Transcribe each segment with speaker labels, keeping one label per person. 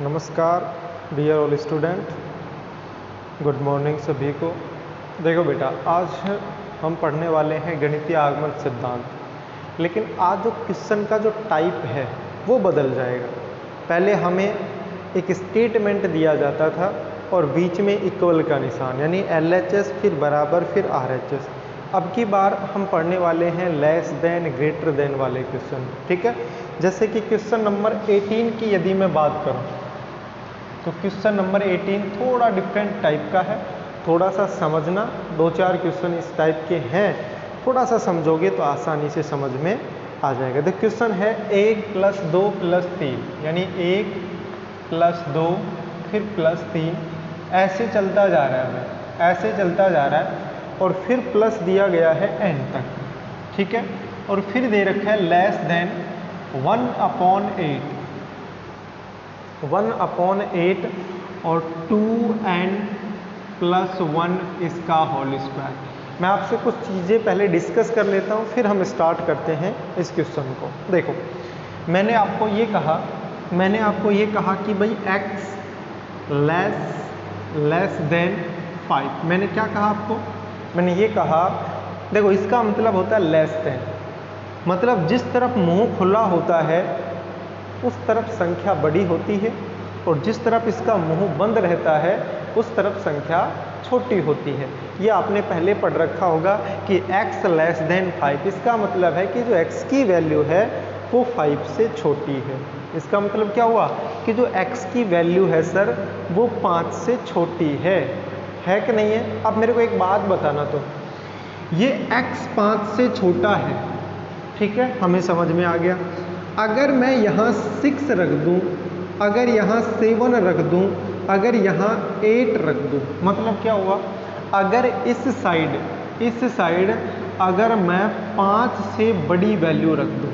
Speaker 1: नमस्कार dear all student, good morning सभी को। देखो बेटा, आज हम पढ़ने वाले हैं गणितीय आगमन सिद्धांत। लेकिन आज जो क्वेश्चन का जो टाइप है वो बदल जाएगा। पहले हमें एक स्टेटमेंट दिया जाता था और बीच में इक्वल का निशान यानी LHS फिर बराबर फिर RHS। अब की बार हम पढ़ने वाले हैं लेस देन ग्रेटर देन वाले क्वेश्चन। ठीक है, जैसे कि क्वेश्चन नंबर 18 की यदि मैं बात करूं तो क्वेश्चन नंबर 18 थोड़ा डिफरेंट टाइप का है। थोड़ा सा समझना, दो चार क्वेश्चन इस टाइप के हैं, थोड़ा सा समझोगे तो आसानी से समझ में आ जाएगा। तो क्वेश्चन है 1 + 2 + 3 यानी 1 + 2 फिर +3 ऐसे चलता जा रहा है, ऐसे चलता जा रहा है और फिर प्लस दिया गया है n तक। ठीक है, और फिर दे रखा है लेस देन 1/8 1/8 और 2n + 1 इसका होल स्क्वायर। मैं आपसे कुछ चीज़ें पहले डिस्कस कर लेता हूँ, फिर हम स्टार्ट करते हैं इस क्वेश्चन को। देखो, मैंने आपको ये कहा कि भाई x लेस देन 5। मैंने क्या कहा आपको? मैंने ये कहा, देखो इसका मतलब होता है लेस देन, मतलब जिस तरफ मुंह खुला होता है उस तरफ संख्या बड़ी होती है और जिस तरफ इसका मुंह बंद रहता है उस तरफ संख्या छोटी होती है। ये आपने पहले पढ़ रखा होगा कि x लेस देन 5, इसका मतलब है कि जो x की वैल्यू है वो 5 से छोटी है। इसका मतलब क्या हुआ कि जो x की वैल्यू है सर वो 5 से छोटी है कि नहीं है? अब मेरे को एक बात बताना, तो ये x 5 से छोटा है, ठीक है, हमें समझ में आ गया। अगर मैं यहाँ 6 रख दूँ, अगर यहाँ 7 रख दूँ, अगर यहाँ 8 रख दूँ, मतलब क्या हुआ? अगर इस साइड अगर मैं 5 से बड़ी वैल्यू रख दूँ,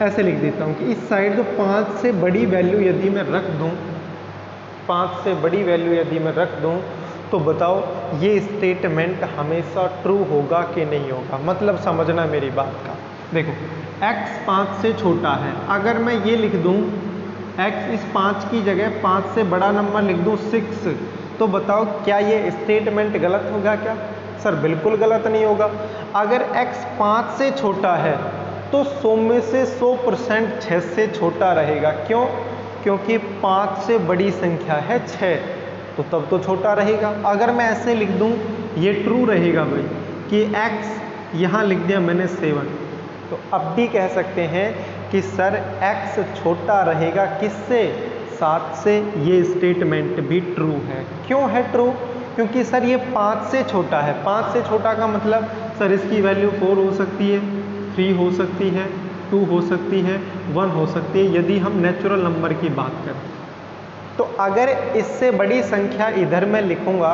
Speaker 1: ऐसे लिख देता हूँ कि इस साइड जो 5 से बड़ी वैल्यू यदि मैं रख दूँ, 5 से बड़ी वैल्यू यदि मैं रख दूँ, तो बताओ ये स्टेटमेंट हमेशा ट्रू होगा कि नहीं होगा? मतलब समझना मेरी बात का। देखो, x 5 से छोटा है, अगर मैं ये लिख दूँ x इस 5 की जगह 5 से बड़ा नंबर लिख दूँ 6, तो बताओ क्या ये स्टेटमेंट गलत होगा क्या? सर बिल्कुल गलत नहीं होगा। अगर x 5 से छोटा है तो 100 में से 100% 6 से छोटा रहेगा। क्यों? क्योंकि 5 से बड़ी संख्या है 6, तो तब तो छोटा रहेगा। अगर मैं ऐसे लिख दूं, ये ट्रू रहेगा भाई कि x यहाँ लिख दिया मैंने 7, तो अब भी कह सकते हैं कि सर x छोटा रहेगा किससे? 7 से। ये स्टेटमेंट भी ट्रू है। क्यों है ट्रू? क्योंकि सर ये 5 से छोटा है। 5 से छोटा का मतलब सर इसकी वैल्यू 4 हो सकती है, 3 हो सकती है, 2 हो सकती है, 1 हो सकती है, यदि हम नेचुरल नंबर की बात करें। तो अगर इससे बड़ी संख्या इधर मैं लिखूंगा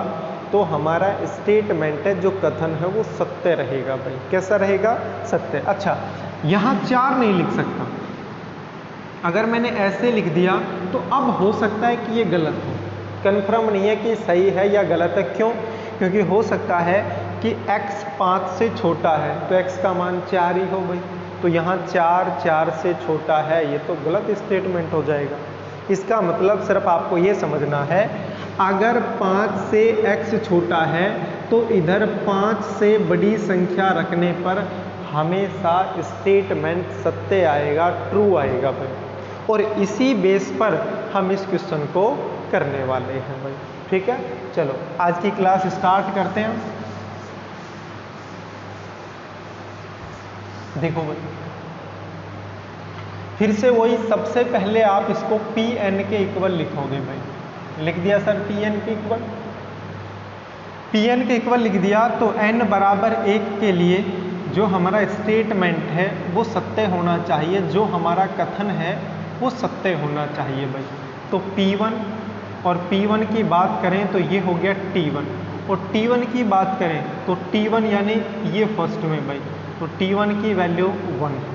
Speaker 1: तो हमारा स्टेटमेंट है, जो कथन है वो सत्य रहेगा भाई। कैसा रहेगा? सत्य। अच्छा, यहाँ 4 नहीं लिख सकता। अगर मैंने ऐसे लिख दिया तो अब हो सकता है कि ये गलत हो, कन्फर्म नहीं है कि सही है या गलत है। क्यों? क्योंकि हो सकता है कि x 5 से छोटा है तो x का मान 4 ही हो भाई, तो यहाँ 4 से छोटा है, ये तो गलत स्टेटमेंट हो जाएगा। इसका मतलब सिर्फ आपको ये समझना है, अगर 5 से x छोटा है तो इधर 5 से बड़ी संख्या रखने पर हमेशा स्टेटमेंट सत्य आएगा, ट्रू आएगा भाई। और इसी बेस पर हम इस क्वेश्चन को करने वाले हैं भाई। ठीक है, चलो आज की क्लास स्टार्ट करते हैं। देखो भाई, फिर से वही, सबसे पहले आप इसको Pn के इक्वल लिखोगे भाई। लिख दिया सर Pn के इक्वल, Pn के इक्वल लिख दिया तो n बराबर 1 के लिए जो हमारा स्टेटमेंट है वो सत्य होना चाहिए, जो हमारा कथन है वो सत्य होना चाहिए भाई। तो P1 और P1 की बात करें तो ये हो गया T1, और T1 की बात करें तो T1 यानी ये फर्स्ट में भाई, तो T1 की वैल्यू 1 है।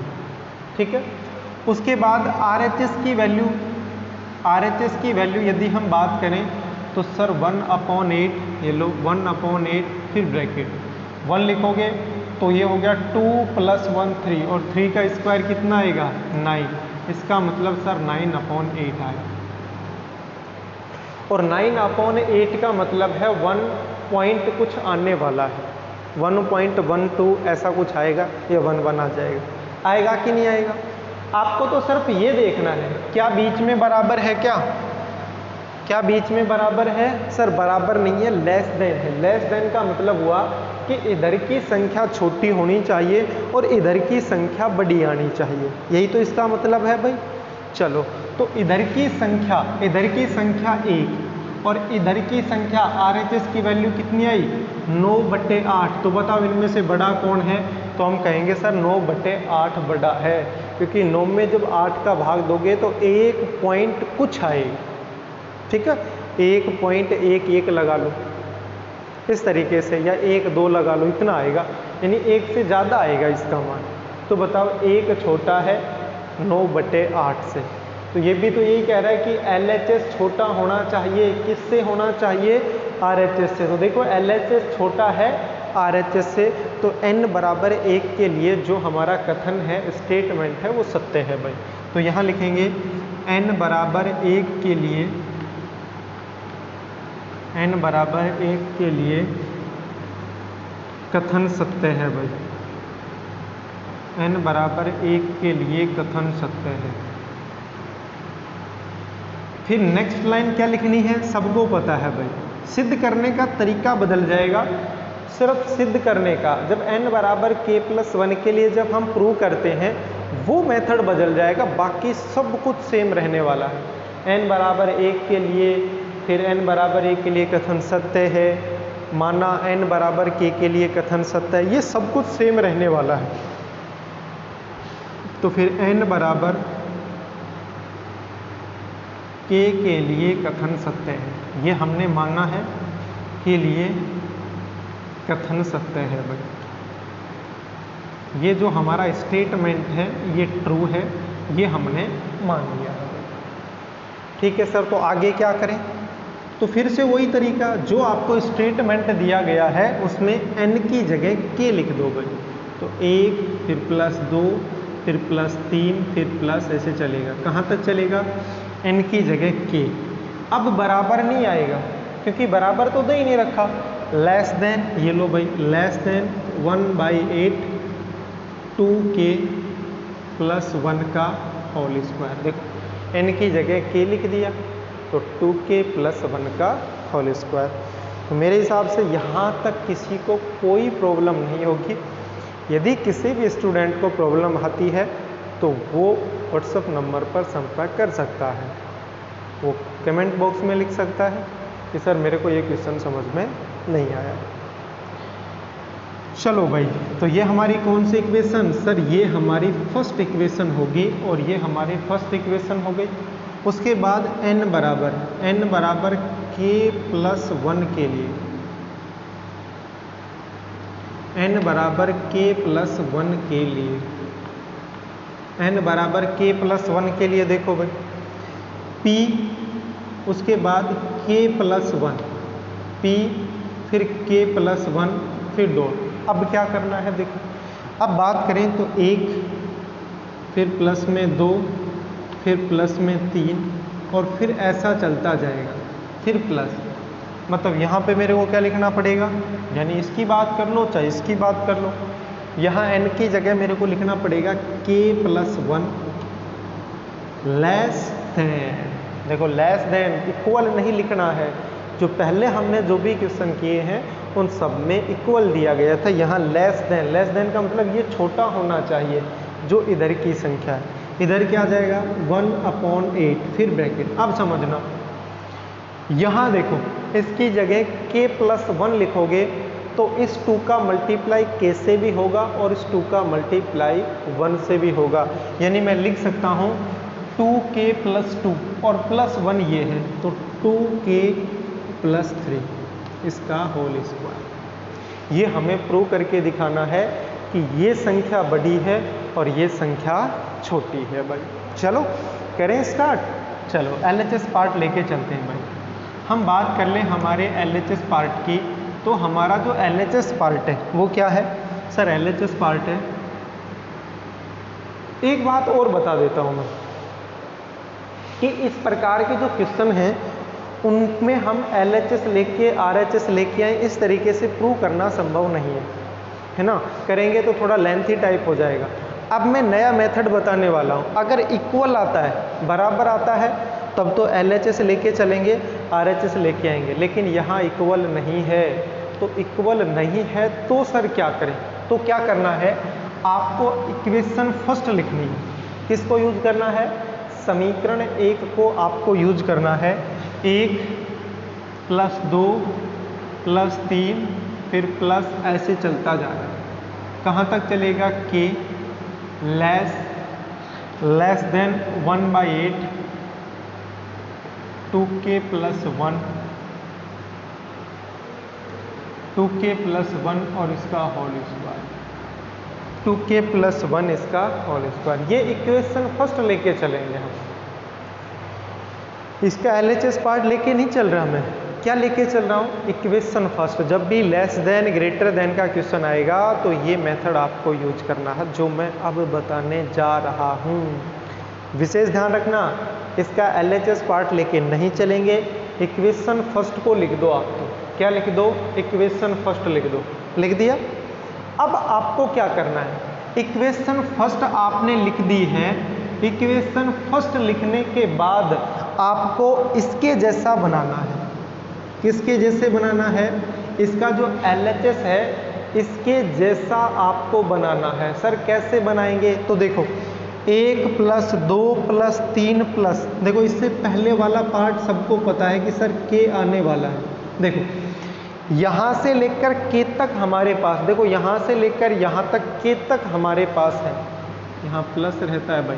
Speaker 1: ठीक है, उसके बाद RHS की वैल्यू यदि हम बात करें तो सर 1/8, ये लो 1/8 फिर ब्रैकेट 1 लिखोगे तो ये हो गया 2 + 1 3, और 3 का स्क्वायर कितना आएगा 9। इसका मतलब सर 9/8 आएगा, और 9/8 का मतलब है 1 पॉइंट कुछ आने वाला है, 1.12 ऐसा कुछ आएगा, ये 1 आ जाएगा। आएगा कि नहीं आएगा? आपको तो सिर्फ ये देखना है क्या बीच में बराबर है, क्या बीच में बराबर है? सर बराबर नहीं है, लेस देन है। लेस देन का मतलब हुआ कि इधर की संख्या छोटी होनी चाहिए और इधर की संख्या बड़ी आनी चाहिए, यही तो इसका मतलब है भाई। चलो, तो इधर की संख्या 1 और इधर की संख्या RHS की वैल्यू कितनी आई 9/8। तो बताओ इनमें से बड़ा कौन है? तो हम कहेंगे सर 9/8 बड़ा है, क्योंकि 9 में जब 8 का भाग दोगे तो 1 पॉइंट कुछ आएगा, ठीक है, 1.11 लगा लो इस तरीके से, या 1-2 लगा लो, इतना आएगा, यानी 1 से ज़्यादा आएगा इसका मान। तो बताओ 1 छोटा है 9/8 से, तो ये भी तो यही कह रहा है कि LHS छोटा होना चाहिए, किससे होना चाहिए? RHS से। तो देखो LHS छोटा है RHS से, तो n बराबर 1 के लिए जो हमारा कथन है, स्टेटमेंट है, वो सत्य है भाई। तो यहाँ लिखेंगे n बराबर 1 के लिए, n बराबर 1 के लिए कथन सत्य है भाई, n बराबर 1 के लिए कथन सत्य है। फिर नेक्स्ट लाइन क्या लिखनी है? सबको पता है भाई, सिद्ध करने का तरीका बदल जाएगा, सिर्फ सिद्ध करने का। जब n बराबर k+1 के लिए जब हम प्रूव करते हैं वो मेथड बदल जाएगा, बाकी सब कुछ सेम रहने वाला है। n बराबर 1 के लिए, फिर n बराबर 1 के लिए कथन सत्य है, माना n बराबर k के लिए कथन सत्य है, ये सब कुछ सेम रहने वाला है। तो फिर n बराबर k के लिए कथन सत्य है, ये हमने माना है, के लिए कथन सत्य है भाई। ये जो हमारा स्टेटमेंट है ये ट्रू है, ये हमने मान लिया है। ठीक है सर, तो आगे क्या करें? तो फिर से वही तरीका, जो आपको स्टेटमेंट दिया गया है उसमें n की जगह k लिख दो भाई। तो 1, फिर +2, फिर +3, फिर प्लस, ऐसे चलेगा। कहाँ तक चलेगा? n की जगह k। अब बराबर नहीं आएगा, क्योंकि बराबर तो दे ही नहीं रखा। लेस देन, ये लो भाई, लेस देन 1/8 2k + 1 का होल स्क्वायर। देखो n की जगह k लिख दिया, तो 2k + 1 का होल स्क्वायर। तो मेरे हिसाब से यहाँ तक किसी को कोई प्रॉब्लम नहीं होगी। यदि किसी भी स्टूडेंट को प्रॉब्लम आती है तो वो व्हाट्सएप नंबर पर संपर्क कर सकता है, वो कमेंट बॉक्स में लिख सकता है कि सर मेरे को ये क्वेश्चन समझ में नहीं आया। चलो भाई, तो ये हमारी कौन सी इक्वेशन? सर ये हमारी फर्स्ट इक्वेशन होगी, और ये हमारी फर्स्ट इक्वेशन हो गई। उसके बाद n बराबर k+1 के लिए, n बराबर k+1 के लिए, n बराबर k+1 के लिए देखो भाई, p, उसके बाद k+1, p, फिर k+1, फिर डॉट। अब क्या करना है देखो, अब बात करें तो 1, फिर प्लस में 2, फिर प्लस में 3, और फिर ऐसा चलता जाएगा, फिर प्लस। मतलब यहाँ पे मेरे को क्या लिखना पड़ेगा? यानी इसकी बात कर लो चाहे इसकी बात कर लो, यहाँ n की जगह मेरे को लिखना पड़ेगा k+1 लेस देन। देखो लेस देन, इक्वल नहीं लिखना है। जो पहले हमने जो भी क्वेश्चन किए हैं उन सब में इक्वल दिया गया था, यहाँ लेस देन। लेस देन का मतलब ये छोटा होना चाहिए जो इधर की संख्या है। इधर क्या आ जाएगा? 1/8, फिर ब्रैकेट। अब समझना, यहाँ देखो इसकी जगह k+1 लिखोगे तो इस 2 का मल्टीप्लाई k से भी होगा और इस 2 का मल्टीप्लाई 1 से भी होगा। यानी मैं लिख सकता हूँ 2k + 2 और +1 ये है, तो 2k + 3 इसका होल स्क्वायर। ये हमें प्रूव करके दिखाना है कि ये संख्या बड़ी है और ये संख्या छोटी है भाई। चलो करें स्टार्ट। चलो LHS पार्ट लेके चलते हैं भाई। हम बात कर लें हमारे LHS पार्ट की, तो हमारा जो LHS पार्ट है वो क्या है? सर LHS पार्ट है। एक बात और बता देता हूँ मैं कि इस प्रकार के जो क्वेश्चन हैं उनमें हम LHS लेके RHS लेके आए, इस तरीके से प्रूव करना संभव नहीं है ना। करेंगे तो थोड़ा लेंथी टाइप हो जाएगा। अब मैं नया मेथड बताने वाला हूँ। अगर इक्वल आता है, बराबर आता है, तब तो LHS लेके चलेंगे, RHS लेके आएंगे। लेकिन यहाँ इक्वल नहीं है, तो इक्वल नहीं है तो सर क्या करें? तो क्या करना है, आपको इक्वेशन फर्स्ट लिखनी है। किसको यूज करना है? समीकरण 1 को आपको यूज करना है। 1 + 2 + 3 फिर प्लस, ऐसे चलता जा रहा है। कहाँ तक चलेगा? k less than 1/8 2k + 1 2k + 1 और इसका होल स्क्वायर, 2k + 1 इसका होल स्क्वायर। ये इक्वेशन फर्स्ट लेके चलेंगे हम। इसका LHS पार्ट लेके नहीं चल रहा, मैं क्या लेके चल रहा हूँ? Equation first. जब भी लेस देन ग्रेटर देन का क्वेश्चन आएगा तो ये मेथड आपको यूज करना है, जो मैं अब बताने जा रहा हूँ। विशेष ध्यान रखना, इसका LHS पार्ट लेके नहीं चलेंगे। इक्वेशन फर्स्ट को लिख दो आप। तो क्या लिख दो? इक्वेशन फर्स्ट लिख दो। लिख दिया? अब आपको क्या करना है? इक्वेशन फर्स्ट आपने लिख दी है। इक्वेशन फर्स्ट लिखने के बाद आपको इसके जैसा बनाना है। किसके जैसे बनाना है? इसका जो LHS है इसके जैसा आपको बनाना है। सर कैसे बनाएंगे? तो देखो 1 + 2 + 3 प्लस, देखो इससे पहले वाला पार्ट सबको पता है कि सर k आने वाला है। देखो यहाँ से लेकर k तक हमारे पास, देखो यहाँ से लेकर यहाँ तक k तक हमारे पास है। यहाँ प्लस रहता है भाई,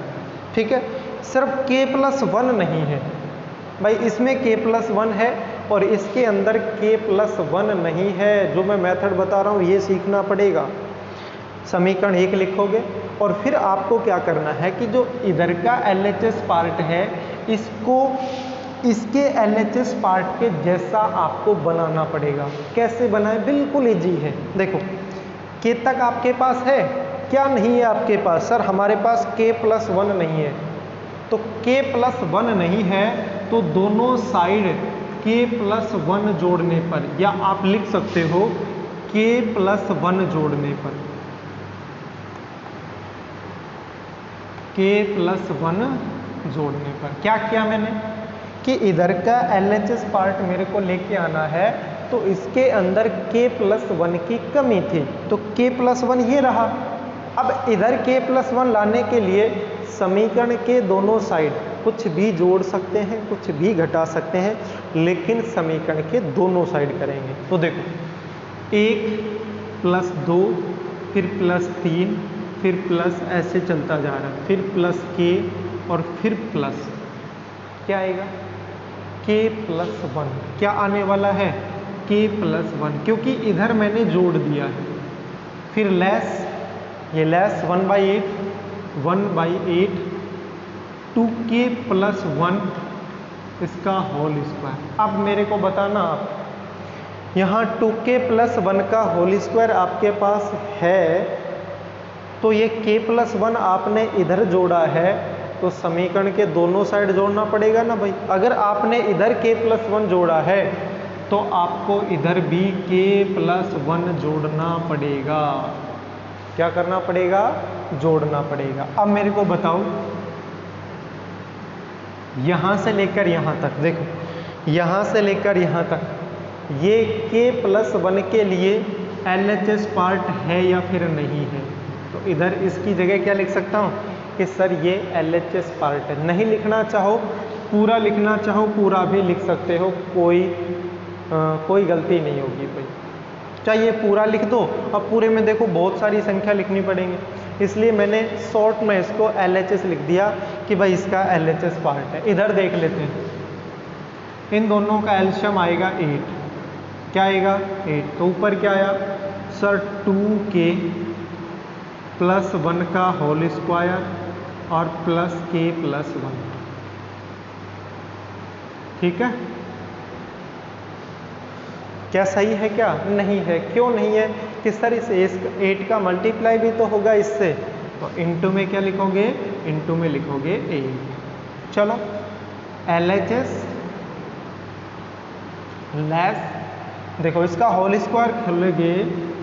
Speaker 1: ठीक है। सिर्फ k + 1 नहीं है भाई, इसमें k + 1 है और इसके अंदर k + 1 नहीं है। जो मैं मेथड बता रहा हूँ ये सीखना पड़ेगा। समीकरण 1 लिखोगे और फिर आपको क्या करना है कि जो इधर का LHS पार्ट है इसको इसके LHS पार्ट के जैसा आपको बनाना पड़ेगा। कैसे बनाए? बिल्कुल इजी है। देखो k तक आपके पास है, क्या नहीं है आपके पास? सर हमारे पास k + 1 नहीं है। तो k + 1 नहीं है तो दोनों साइड k + 1 जोड़ने पर, या आप लिख सकते हो k + 1 जोड़ने पर, k + 1 जोड़ने पर क्या किया मैंने कि इधर का LHS पार्ट मेरे को लेके आना है, तो इसके अंदर k + 1 की कमी थी, तो k + 1 ये रहा। अब इधर k + 1 लाने के लिए समीकरण के दोनों साइड कुछ भी जोड़ सकते हैं, कुछ भी घटा सकते हैं, लेकिन समीकरण के दोनों साइड करेंगे। तो देखो 1 + 2 फिर +3 फिर प्लस, ऐसे चलता जा रहा है, फिर +k और फिर प्लस, क्या आएगा? k + 1। क्या आने वाला है? k + 1, क्योंकि इधर मैंने जोड़ दिया है। फिर लेस, ये लेस 1/8 2k + 1 इसका होल स्क्वायर। अब मेरे को बताना, आप यहाँ 2k + 1 का होल स्क्वायर आपके पास है, तो ये k + 1 आपने इधर जोड़ा है, तो समीकरण के दोनों साइड जोड़ना पड़ेगा ना भाई। अगर आपने इधर k + 1 जोड़ा है तो आपको इधर भी k + 1 जोड़ना पड़ेगा। क्या करना पड़ेगा? जोड़ना पड़ेगा। अब मेरे को बताओ यहाँ से लेकर यहाँ तक, देखो यहाँ से लेकर यहाँ तक ये k + 1 के लिए LHS पार्ट है या फिर नहीं है? तो इधर इसकी जगह क्या लिख सकता हूँ कि सर ये LHS पार्ट है। नहीं लिखना चाहो पूरा लिखना चाहो पूरा भी लिख सकते हो, कोई गलती नहीं होगी भाई। चाहिए पूरा लिख दो। अब पूरे में देखो बहुत सारी संख्या लिखनी पड़ेंगी, इसलिए मैंने शॉर्ट में इसको LHS लिख दिया कि भाई इसका LHS पार्ट है। इधर देख लेते हैं, इन दोनों का एलशियम आएगा 8। क्या आएगा? 8। तो ऊपर क्या आया सर? 2k + 1 का होल स्क्वायर और +k + 1। ठीक है, क्या सही है? क्या नहीं है? क्यों नहीं है? कि सर इस 8 का मल्टीप्लाई भी तो होगा इससे, तो इनटू में क्या लिखोगे, इनटू में लिखोगे 8। चलो LHS लेस, देखो इसका होल स्क्वायर खोलोगे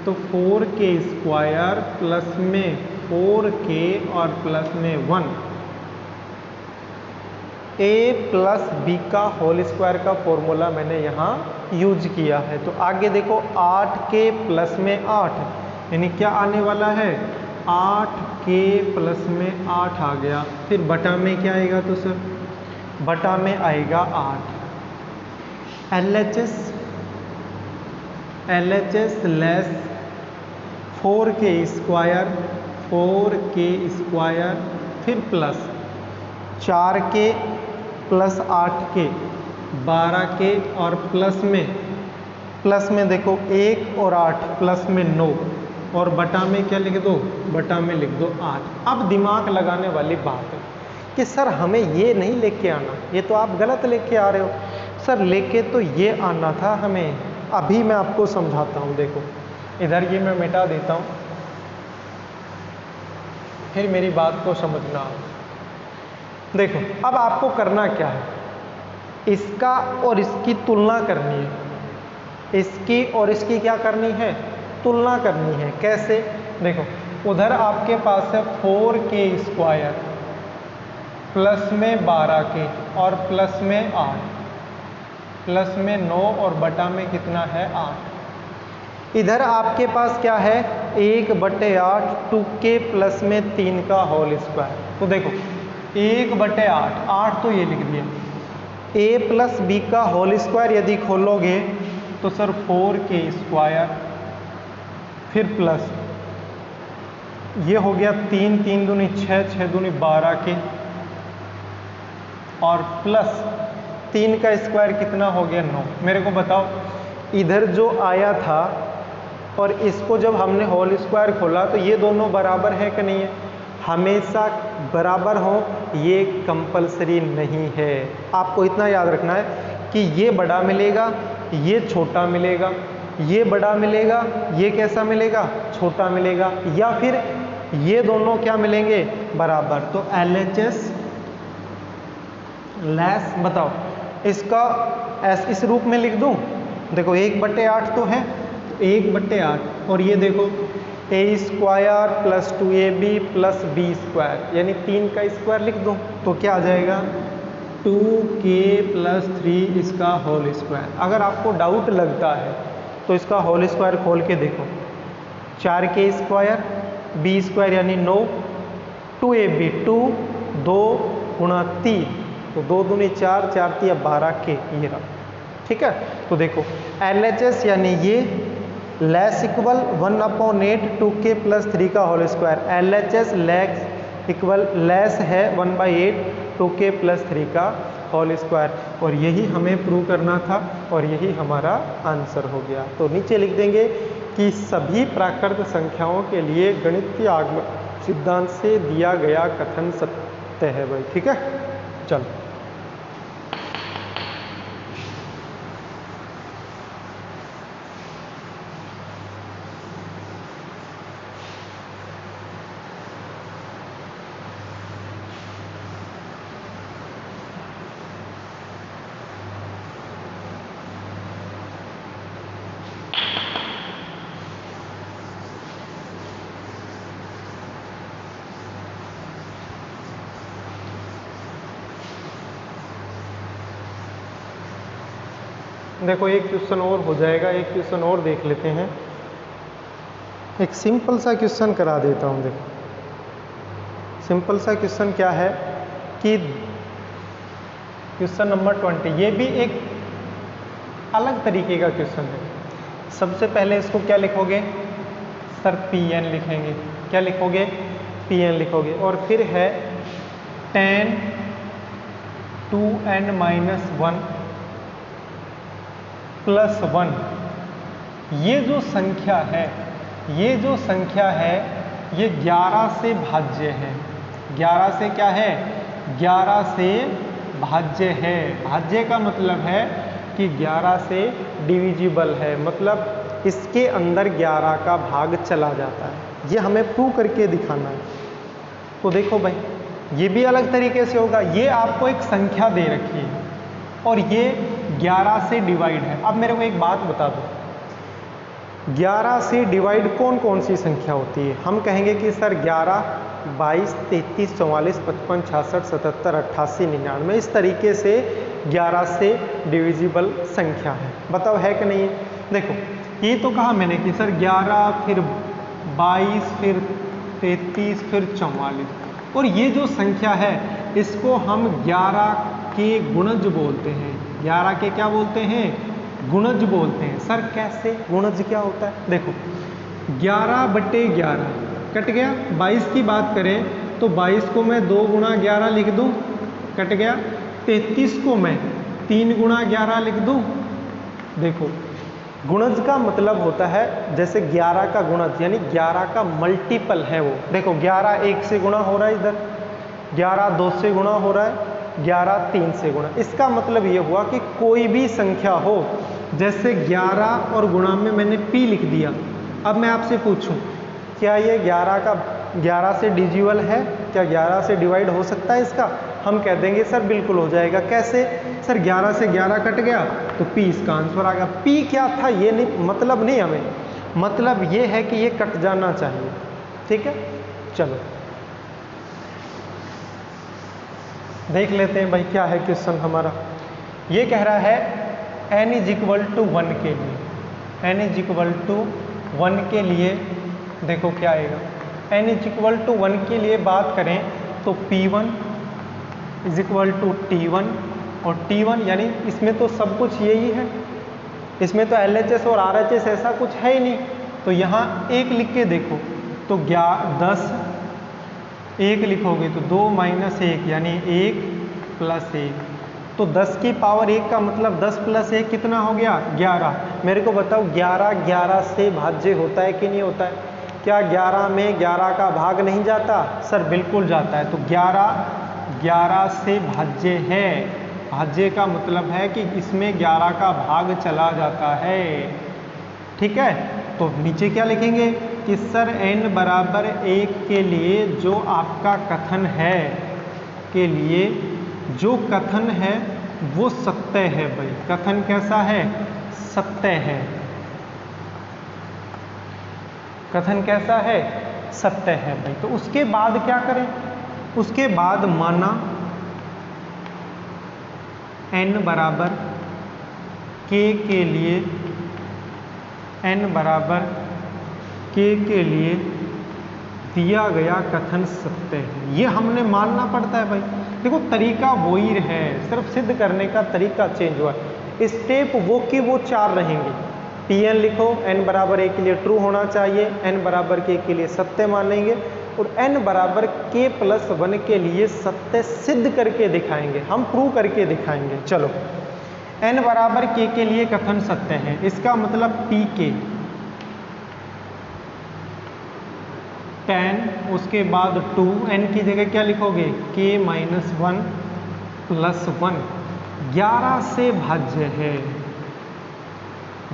Speaker 1: तो 4k स्क्वायर प्लस में 4k और प्लस में 1, a प्लस बी का होल स्क्वायर का फॉर्मूला मैंने यहाँ यूज किया है। तो आगे देखो 8k प्लस में 8, यानी क्या आने वाला है, 8k प्लस में 8 आ गया। फिर बटा में क्या आएगा, तो सर बटा में आएगा 8। LHS less 4k square, 4k square फिर plus 4k plus 8k 12k और प्लस में देखो 1 और 8 प्लस में 9 और बटा में क्या लिख दो, बटा में लिख दो 8। अब दिमाग लगाने वाली बात है कि सर हमें ये नहीं लेके आना, ये तो आप गलत लेके आ रहे हो। सर लेके तो ये आना था हमें, अभी मैं आपको समझाता हूँ। देखो इधर ये मैं मिटा देता हूँ, फिर मेरी बात को समझना। देखो अब आपको करना क्या है, इसका और इसकी तुलना करनी है, इसकी और इसकी क्या करनी है, तुलना करनी है। कैसे, देखो उधर आपके पास है 4k स्क्वायर प्लस में 12k और प्लस में 8 प्लस में 9 और बटा में कितना है 8। इधर आपके पास क्या है 1/8 2k प्लस में 3 का होल स्क्वायर। तो देखो 1/8, 8 तो ये लिख दिया, a प्लस बी का होल स्क्वायर यदि खोलोगे तो सर 4k स्क्वायर फिर प्लस ये हो गया 3 3 दूनी 6 6 दूनी 12k और प्लस 3 का स्क्वायर कितना हो गया 9। मेरे को बताओ इधर जो आया था और इसको जब हमने होल स्क्वायर खोला तो ये दोनों बराबर है कि नहीं है, हमेशा बराबर हो ये कंपलसरी नहीं है। आपको इतना याद रखना है कि ये बड़ा मिलेगा, ये छोटा मिलेगा, ये बड़ा मिलेगा, ये कैसा मिलेगा, छोटा मिलेगा, या फिर ये दोनों क्या मिलेंगे, बराबर। तो LHS लेस, बताओ इसका इस रूप में लिख दूं, देखो 1/8 तो है, 1/8 और ये देखो a square plus 2ab plus b square यानी 3 का स्क्वायर लिख दूं तो क्या आ जाएगा 2k प्लस 3 इसका होल स्क्वायर। अगर आपको डाउट लगता है तो इसका होल स्क्वायर खोल के देखो, 4k स्क्वायर b स्क्वायर यानी 9, 2ab 2 2 गुणा 3 तो 2 दूनी 4 4 3 12k ये रहा, ठीक है। तो देखो LHS यानी ये लेस इक्वल 1/8 2k प्लस 3 का whole square, LHS less equal less है 1/8 2k प्लस 3 का होल स्क्वायर, और यही हमें प्रूव करना था और यही हमारा आंसर हो गया। तो नीचे लिख देंगे कि सभी प्राकृत संख्याओं के लिए गणितीय आगमन सिद्धांत से दिया गया कथन सत्य है भाई, ठीक है। चलो देखो एक क्वेश्चन और हो जाएगा, एक क्वेश्चन और देख लेते हैं। एक सिंपल सा क्वेश्चन करा देता हूँ। देखो सिंपल सा क्वेश्चन क्या है कि क्वेश्चन नंबर 20, ये भी एक अलग तरीके का क्वेश्चन है। सबसे पहले इसको क्या लिखोगे सर, PN लिखेंगे। क्या लिखोगे, PN लिखोगे, और फिर है tan 2n-1 प्लस 1। ये जो संख्या है, ये जो संख्या है ये 11 से भाज्य है। 11 से क्या है, 11 से भाज्य है। भाज्य का मतलब है कि 11 से डिविजिबल है, मतलब इसके अंदर 11 का भाग चला जाता है। ये हमें प्रूव करके दिखाना है। तो देखो भाई, ये भी अलग तरीके से होगा। ये आपको एक संख्या दे रखी है और ये 11 से डिवाइड है। अब मेरे को एक बात बता दो, 11 से डिवाइड कौन कौन सी संख्या होती है? हम कहेंगे कि सर 11, 22, 33, 44, 55, 66, 77, 88, 99, इस तरीके से 11 से डिविजिबल संख्या है। बताओ है कि नहीं है? देखो, ये तो कहा मैंने कि सर 11, फिर 22, फिर 33, फिर 44, और ये जो संख्या है इसको हम 11 के गुणज बोलते हैं। 11 के क्या बोलते हैं? गुणज बोलते हैं। सर कैसे? गुणज क्या होता है? देखो, 11/11 कट गया। 22 की बात करें तो 22 को मैं 2 गुणा 11 लिख दूं, कट गया। 33 को मैं 3 गुणा 11 लिख दूं। देखो, गुणज का मतलब होता है जैसे 11 का गुणज यानी 11 का मल्टीपल है वो। देखो, 11 1 से गुणा हो रहा है, इधर 11 2 से गुणा हो रहा है, 11 3 से गुणा। इसका मतलब ये हुआ कि कोई भी संख्या हो, जैसे 11 और गुणा में मैंने p लिख दिया। अब मैं आपसे पूछूं, क्या ये 11 से डिविजिबल है? क्या 11 से डिवाइड हो सकता है इसका? हम कह देंगे सर बिल्कुल हो जाएगा। कैसे? सर 11 से 11 कट गया तो p इसका आंसर आ गया। p क्या था ये नहीं, मतलब नहीं, हमें मतलब ये है कि ये कट जाना चाहिए। ठीक है, चलो देख लेते हैं भाई क्या है क्वेश्चन हमारा। ये कह रहा है n = 1 के लिए, n = 1 के लिए देखो क्या आएगा। n = 1 के लिए बात करें तो P1 = T1, और T1 यानी इसमें तो सब कुछ यही है, इसमें तो LHS और RHS ऐसा कुछ है ही नहीं। तो यहाँ 1 लिख के देखो तो 10, 1 लिखोगे तो 2 - 1 यानी 1 + 1, तो 10 की पावर 1 का मतलब 10 + 1 कितना हो गया? 11। मेरे को बताओ 11 11 से भाज्य होता है कि नहीं होता है? क्या 11 में 11 का भाग नहीं जाता? सर बिल्कुल जाता है। तो 11 11 से भाज्य है। भाज्य का मतलब है कि इसमें 11 का भाग चला जाता है। ठीक है, तो नीचे क्या लिखेंगे कि सर n = 1 के लिए जो आपका कथन है, के लिए जो कथन है वो सत्य है। भाई कथन कैसा है? सत्य है। कथन कैसा है? सत्य है भाई। तो उसके बाद क्या करें? उसके बाद माना n = k के लिए, n = k के लिए दिया गया कथन सत्य है। ये हमने मानना पड़ता है भाई। देखो तरीका वही है, सिर्फ सिद्ध करने का तरीका चेंज हुआ है। स्टेप वो के वो 4 रहेंगे। Pn लिखो, n = 1 के लिए ट्रू होना चाहिए, n = k के लिए सत्य मानेंगे, और n = k + 1 के लिए सत्य सिद्ध करके दिखाएंगे, हम प्रूव करके दिखाएंगे। चलो, n = k के लिए कथन सत्य है, इसका मतलब pk 10, उसके बाद 2, n की जगह क्या लिखोगे? k - 1 + 1। 11 से भाज्य है,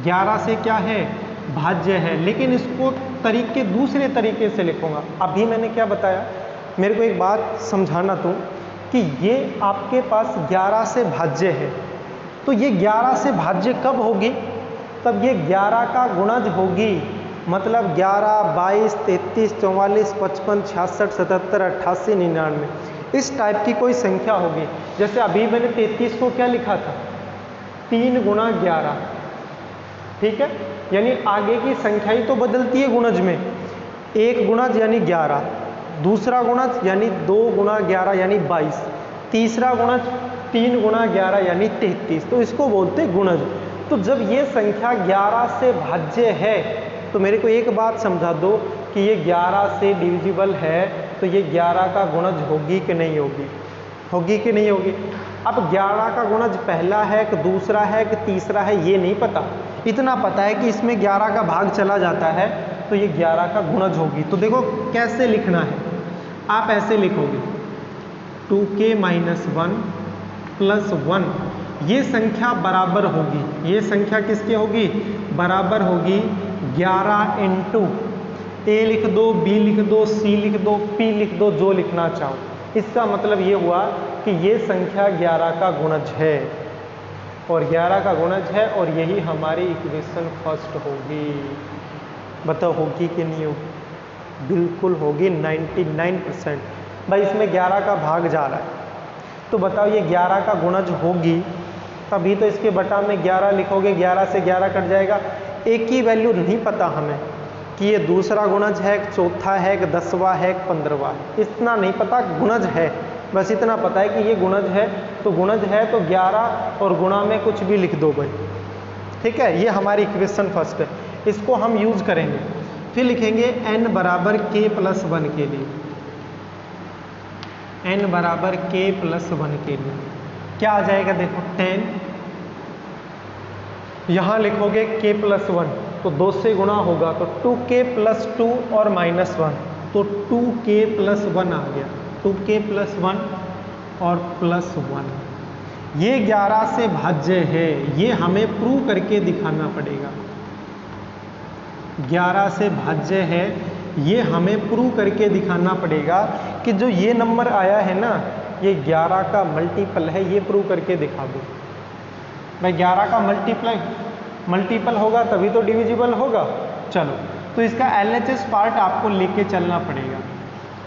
Speaker 1: 11 से क्या है? भाज्य है। लेकिन इसको दूसरे तरीके से लिखूंगा। अभी मैंने क्या बताया, मेरे को एक बात समझाना तुम कि ये आपके पास 11 से भाज्य है, तो ये 11 से भाज्य कब होगी? तब ये 11 का गुणज होगी। मतलब 11, 22, 33, 44, 55, 66, 77, 88, 99, इस टाइप की कोई संख्या होगी। जैसे अभी मैंने 33 को क्या लिखा था? 3 × 11। ठीक है, यानी आगे की संख्या ही तो बदलती है गुणज में। एक गुणज यानी 11, दूसरा गुणज यानी 2 × 11 यानी 22, तीसरा गुणज 3 × 11 यानी 33। तो इसको बोलते हैं गुणज। तो जब ये संख्या 11 से भाज्य है तो मेरे को एक बात समझा दो कि ये 11 से डिविजिबल है, तो ये 11 का गुणज होगी कि नहीं होगी? होगी कि नहीं होगी? अब 11 का गुणज पहला है कि दूसरा है कि तीसरा है ये नहीं पता, इतना पता है कि इसमें 11 का भाग चला जाता है, तो ये 11 का गुणज होगी। तो देखो कैसे लिखना है, आप ऐसे लिखोगे 2k - 1 + 1, ये संख्या बराबर होगी, ये संख्या किसकी होगी, बराबर होगी 11 इंटू ए लिख दो, बी लिख दो, सी लिख दो, पी लिख दो, जो लिखना चाहो। इसका मतलब ये हुआ कि ये संख्या 11 का गुणज है, और 11 का गुणज है, और यही हमारी इक्वेशन फर्स्ट होगी। बताओ होगी कि नहीं होगी? बिल्कुल होगी 99%। भाई इसमें 11 का भाग जा रहा है, तो बताओ ये 11 का गुणज होगी, तभी तो इसके बटा में 11 लिखोगे, 11 से 11 कट जाएगा। एक ही वैल्यू नहीं पता हमें कि ये दूसरा गुणज है, चौथा है, 10वां है, 15वां है, इतना नहीं पता, गुणज है, बस इतना पता है कि ये गुणज है। तो गुणज है तो 11 और गुणा में कुछ भी लिख दो भाई, ठीक है। ये हमारी इक्वेशन फर्स्ट है, इसको हम यूज करेंगे। फिर लिखेंगे n बराबर k प्लस 1 के लिए, n बराबर k प्लस 1 के लिए क्या आ जाएगा, देखो 10, यहाँ लिखोगे k प्लस 1 तो 2 से गुणा होगा तो 2k प्लस 2 और माइनस 1, तो 2k प्लस 1 आ गया, 2k प्लस 1 और प्लस 1। ये 11 से भाज्य है, ये हमें प्रूव करके दिखाना पड़ेगा। 11 से भाज्य है, ये हमें प्रूव करके दिखाना पड़ेगा कि जो ये नंबर आया है ना, ये 11 का मल्टीपल है, ये प्रूव करके दिखा दो। भाई 11 का मल्टीपल होगा तभी तो डिविजिबल होगा। चलो, तो इसका LHS पार्ट आपको लेके चलना पड़ेगा।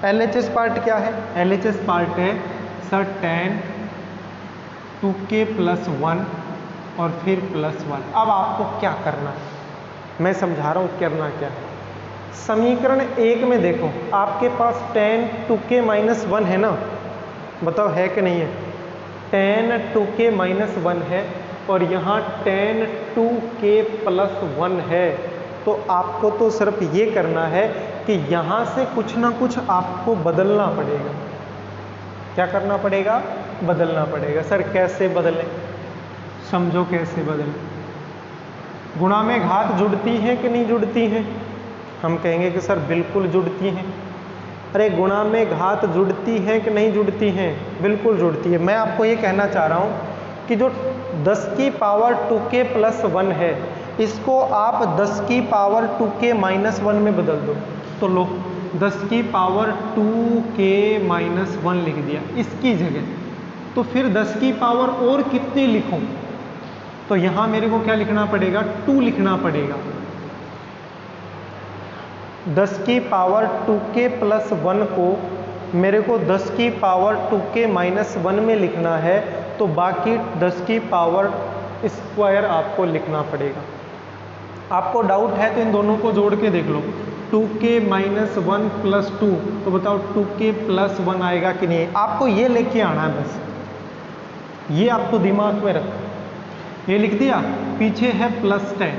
Speaker 1: LHS पार्ट क्या है? LHS पार्ट है सर 10 2k प्लस 1 और फिर प्लस 1। अब आपको क्या करना है, मैं समझा रहा हूँ करना क्या है। समीकरण 1 में देखो, आपके पास 10 2k माइनस 1 है ना, बताओ है कि नहीं है? 10 2k माइनस 1 है, और यहाँ 10 2k प्लस 1 है। तो आपको तो सिर्फ ये करना है कि यहाँ से कुछ ना कुछ आपको बदलना पड़ेगा। क्या करना पड़ेगा? बदलना पड़ेगा। सर कैसे बदलें? समझो कैसे बदलें। गुणा में घात जुड़ती है कि नहीं जुड़ती है? हम कहेंगे कि सर बिल्कुल जुड़ती हैं। अरे गुणा में घात जुड़ती है कि नहीं जुड़ती हैं? बिल्कुल जुड़ती है। मैं आपको ये कहना चाह रहा हूँ कि जो 10 की पावर 2k प्लस 1 है, इसको आप 10 की पावर 2k माइनस 1 में बदल दो। तो लो 10 की पावर 2k माइनस 1 लिख दिया इसकी जगह। तो फिर 10 की पावर और कितनी लिखूं? तो यहाँ मेरे को क्या लिखना पड़ेगा? 2 लिखना पड़ेगा। 10 की पावर 2k प्लस 1 को मेरे को 10 की पावर 2k माइनस 1 में लिखना है, तो बाकी 10 की पावर स्क्वायर आपको लिखना पड़ेगा। आपको डाउट है तो इन दोनों को जोड़ के देख लो। 2k माइनस 1 प्लस 2, तो बताओ 2k प्लस 1 आएगा कि नहीं? आपको ये लेके आना है, बस ये आपको दिमाग में रखो। ये लिख दिया, पीछे है प्लस 10,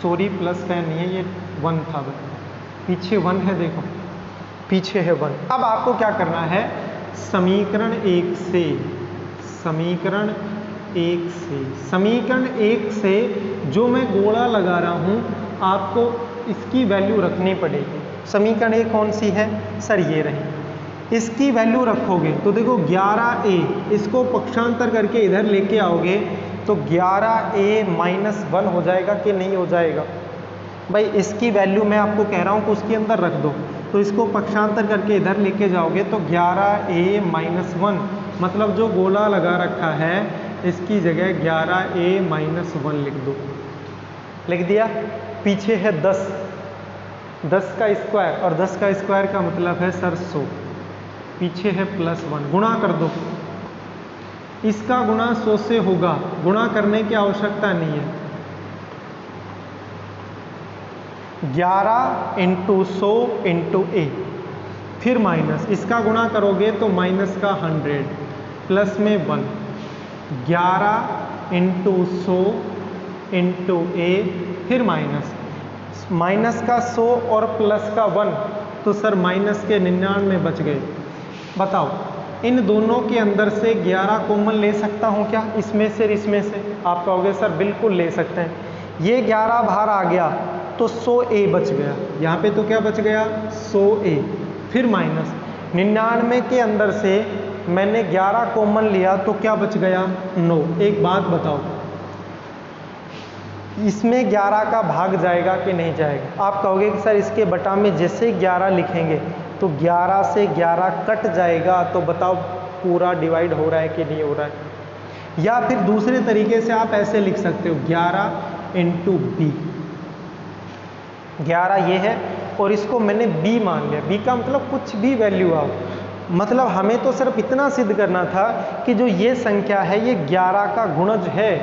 Speaker 1: सॉरी प्लस 10 नहीं है, ये 1 था, पीछे 1 है, देखो पीछे है 1। अब आपको क्या करना है? समीकरण 1 से, समीकरण 1 से जो मैं गोला लगा रहा हूँ, आपको इसकी वैल्यू रखनी पड़ेगी। समीकरण 1 कौन सी है? सर ये रही। इसकी वैल्यू रखोगे तो देखो 11a, इसको पक्षांतर करके इधर लेके आओगे तो 11a माइनस 1 हो जाएगा कि नहीं हो जाएगा? भाई इसकी वैल्यू मैं आपको कह रहा हूँ कि उसके अंदर रख दो, तो इसको पक्षांतर करके इधर लेके जाओगे तो 11a माइनस 1, मतलब जो गोला लगा रखा है इसकी जगह 11a माइनस 1 लिख दो। लिख दिया। पीछे है 10, 10 का स्क्वायर, और 10 का स्क्वायर का मतलब है सर 100। पीछे है प्लस 1, गुणा कर दो। इसका गुणा 100 से होगा, गुणा करने की आवश्यकता नहीं है। 11 इंटू 100 इंटू a, फिर माइनस, इसका गुणा करोगे तो माइनस का 100 प्लस में 1, 11 इंटू 100 इंटू a, फिर माइनस, माइनस का 100 और प्लस का 1, तो सर माइनस के 99 बच गए। बताओ इन दोनों के अंदर से 11 कॉमन ले सकता हूँ क्या? इसमें से इसमें से? आप कहोगे सर बिल्कुल ले सकते हैं। ये 11 बाहर आ गया तो 100a बच गया, यहाँ पे तो क्या बच गया? 100a, फिर माइनस 99 के अंदर से मैंने 11 कॉमन लिया तो क्या बच गया 9। एक बात बताओ, इसमें 11 का भाग जाएगा कि नहीं जाएगा? आप कहोगे कि सर इसके बटा में जैसे 11 लिखेंगे तो 11 से 11 कट जाएगा, तो बताओ पूरा डिवाइड हो रहा है कि नहीं हो रहा है? या फिर दूसरे तरीके से आप ऐसे लिख सकते हो 11 इंटू बी। 11 ये है और इसको मैंने b मान लिया। b का मतलब कुछ भी वैल्यू आओ, मतलब हमें तो सिर्फ इतना सिद्ध करना था कि जो ये संख्या है ये 11 का गुणज है,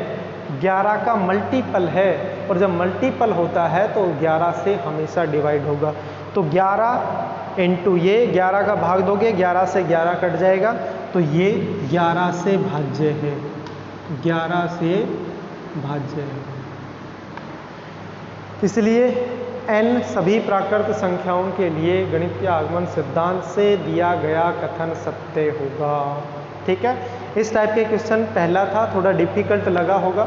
Speaker 1: 11 का मल्टीपल है, और जब मल्टीपल होता है तो 11 से हमेशा डिवाइड होगा। तो 11 इंटू ये 11 का भाग दोगे 11 से 11 कट जाएगा, तो ये 11 से भाज्य है, 11 से भाज्य है। इसलिए n सभी प्राकृत संख्याओं के लिए गणितीय आगमन सिद्धांत से दिया गया कथन सत्य होगा। ठीक है, इस टाइप के क्वेश्चन पहला था, थोड़ा डिफिकल्ट लगा होगा,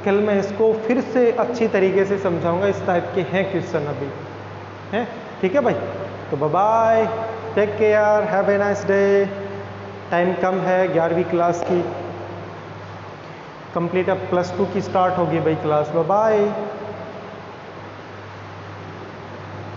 Speaker 1: कल मैं इसको फिर से अच्छी तरीके से समझाऊंगा। इस टाइप के हैं क्वेश्चन अभी हैं। ठीक है भाई, तो bye bye, take care, have a nice day. Time कम है, 11वीं क्लास की कंप्लीट, अब +2 की स्टार्ट होगी भाई क्लास। Bye bye.